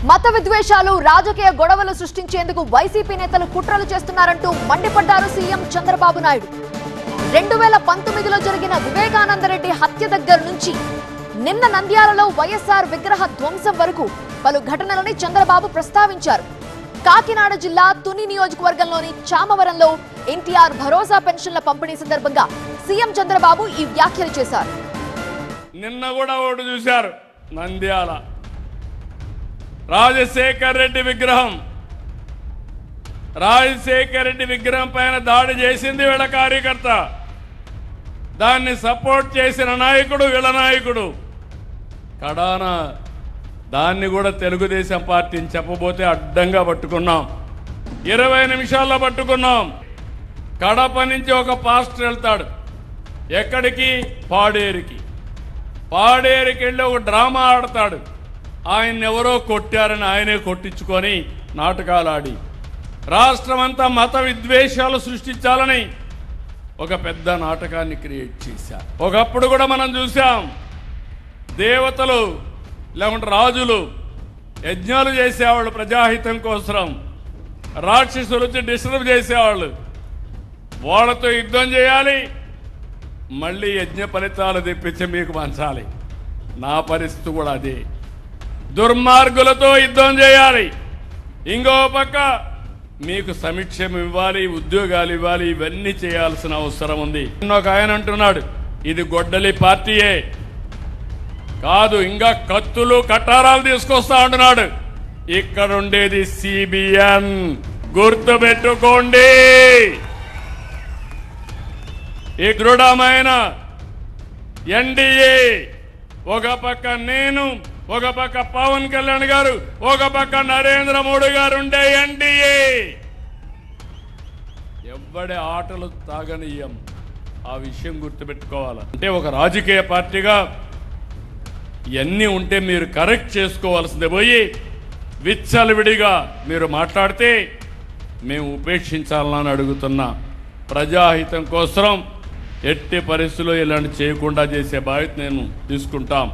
మత విద్వేషాలు రాజకీయ గొడవలు సృష్టించేందుకు వైసీపీ నేతలు కుట్రలు చేస్తున్నారంటూ మండిపడ్డారు సీఎం చంద్రబాబు నాయుడు. 2019లో జరిగిన వివేకానందరెడ్డి హత్య దగ్గర నుంచి నిన్న నంద్యాలలో వైఎస్ఆర్ విగ్రహ ధ్వంసం వరకు పలు ఘటనలని చంద్రబాబు ప్రస్తావించారు. కాకినాడ జిల్లా తుని నియోజకవర్గంలోని చామవరంలో ఎన్టీఆర్ భరోసా పెన్షన్ల పంపిణీ సందర్భంగా సీఎం చంద్రబాబు ఈ వ్యాఖ్యలు చేశారు. నిన్న కూడా ఓటు చూశారు. నంద్యాల రాజశేఖర్ రెడ్డి విగ్రహం పైన దాడి చేసింది వీళ్ళ కార్యకర్త. దాన్ని సపోర్ట్ చేసిన నాయకుడు వీళ్ళ నాయకుడు. కడాన దాన్ని కూడా తెలుగుదేశం పార్టీని చెప్పబోతే అడ్డంగా పట్టుకున్నాం. 20 నిమిషాల్లో పట్టుకున్నాం. కడప నుంచి ఒక పాస్టర్ వెళ్తాడు. ఎక్కడికి? పాడేరుకి వెళ్ళి ఒక డ్రామా ఆడతాడు. ఆయన ఎవరో కొట్టారని ఆయనే కొట్టించుకొని నాటకాలు ఆడి రాష్ట్రమంతా మత విద్వేషాలు సృష్టించాలని ఒక పెద్ద నాటకాన్ని క్రియేట్ చేశారు. ఒకప్పుడు కూడా మనం చూసాం, దేవతలు లేకుంటే రాజులు యజ్ఞాలు చేసేవాళ్ళు ప్రజాహితం కోసం. రాక్షసులు వచ్చి డిస్టర్బ్ చేసేవాళ్ళు. వాళ్ళతో యుద్ధం చేయాలి, మళ్ళీ యజ్ఞ ఫలితాలు తెప్పించి మీకు పంచాలి. నా పరిస్థితి కూడా అదే. దుర్మార్గులతో యుద్ధం చేయాలి, ఇంకో పక్క మీకు సమీక్షం ఇవ్వాలి, ఉద్యోగాలు ఇవ్వాలి. ఇవన్నీ చేయాల్సిన అవసరం ఉంది. ఒక ఆయన అంటున్నాడు, ఇది గొడ్డలి పార్టీయే కాదు, ఇంకా కత్తులు కటారాలు తీసుకొస్తా అంటున్నాడు. ఇక్కడ ఉండేది సిబిఎన్, గుర్తుపెట్టుకోండి. ఈ దృఢమైన ఎన్డీఏ, ఒక పక్క నేను, ఒక పక్క పవన్ కళ్యాణ్ గారు, ఒక పక్క నరేంద్ర మోడీ గారు ఉండే ఎన్డీఏ. ఎవ్వడి ఆటలు తాగనీయం. ఆ విషయం గుర్తుపెట్టుకోవాలి. అంటే ఒక రాజకీయ పార్టీగా ఇవన్నీ ఉంటే మీరు కరెక్ట్ చేసుకోవాల్సిందే. పోయి విచ్చలవిడిగా మీరు మాట్లాడితే మేము ఉపేక్షించాలని అడుగుతున్నా. ప్రజాహితం కోసం ఎట్టి పరిస్థితుల్లో ఇలాంటి చేయకుండా చేసే బాధ్యత నేను తీసుకుంటాం.